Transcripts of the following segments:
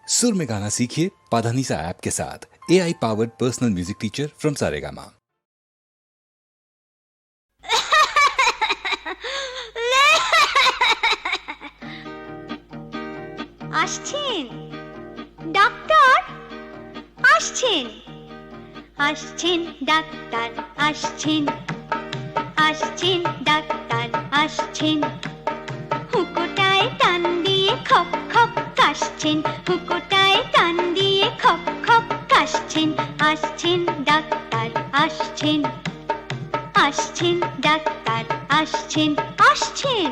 सुर में गाना सीखिए पाधानीसा ऐप के साथ। AI powered personal music teacher from Saregama. আসছেন ডাক্তার, আসছেন আসছেন ডাক্তার, আসছেন আসছেন ডাক্তার, আসছেন হুকোটায় টান দিয়ে খপ খপ কাশছেন, হুকোটায় টান দিয়ে খপ খপ কাশছেন। আসছেন ডাক্তার, আসছেন আসছেন ডাক্তার, আসছেন আসছেন।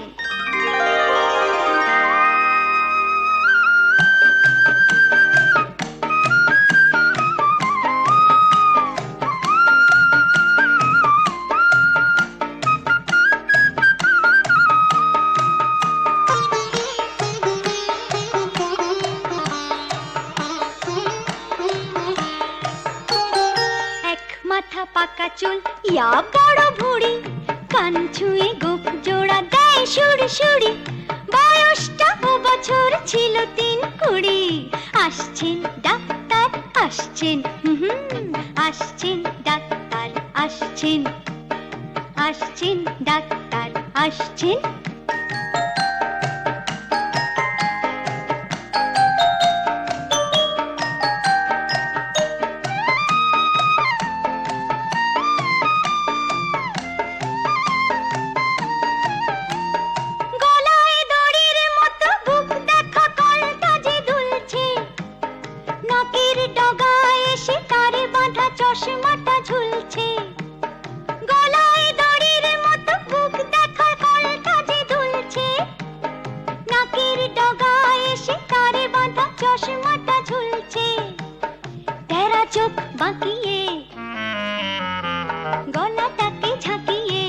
মাথা পাকা চুল, ইয়া বড় ভুঁড়ি, কান ছুঁয়ে গোপ জোড়া দেয় সুড়সুড়ি, বয়সটা বছর ছিল 3-20। আসছেন ডাক্তার, আসছেন আসছেন ডাক্তার, আসছেন আসছেন ডাক্তার, আসছেন। চশমাটা ঝুলছে গলায়, দড়ির মতো বুক দেখা কলটা যে দুলছে, নাকের ডগায় এসে তারে বাঁধা চশমাটা ঝুলছে। তেরা চোখ বাঁকিয়ে গলাটাকে ঝাঁকিয়ে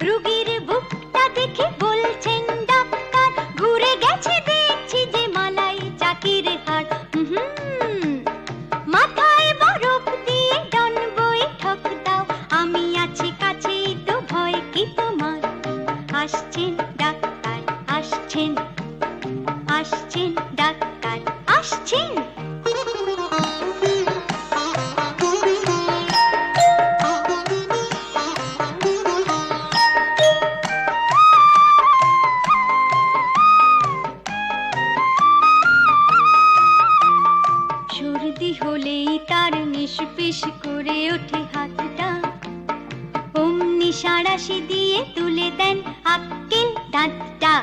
রুগীর বুকটা দেখে বলছেন ডাক্তার, ঘুরে গেছে দেখছি যে মালাই চাকির হাড়। মাথায় বরফ দিয়ে ডন বৈঠক দাও, আমি আছি কাছে তো ভয় কি তোমার। আসছেন ডাক্তার, আসছেন আসছেন ডাক্তার, আসছেন। সর্দি হলেই তার নিষ্পিস করে ওঠে হাতটা, অমনি সাঁড়াশি দিয়ে তুলে দেন আক্কেল দাঁতটা।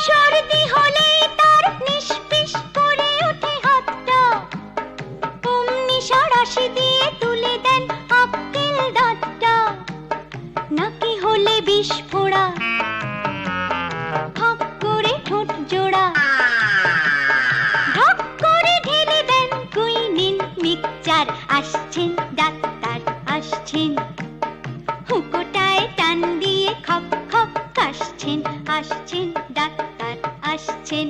সর্দি হলেই তার নিষ্পিস করে ওঠে হাতটা, অমনি সাঁড়াশি দিয়ে তুলে দেন আক্কেল দাঁতটা। নাকি হলে বিস্ফোড়া, ফাঁক করে ঠোঁট জোড়া, ঢক করে ঢেলে দেন কুইনিন মিক্সচার। আসছেন ডাক্তার, আসছেন হুকোটায় টান দিয়ে খপ খপ কাশছেন। আসছেন ডাক্তার, আসছেন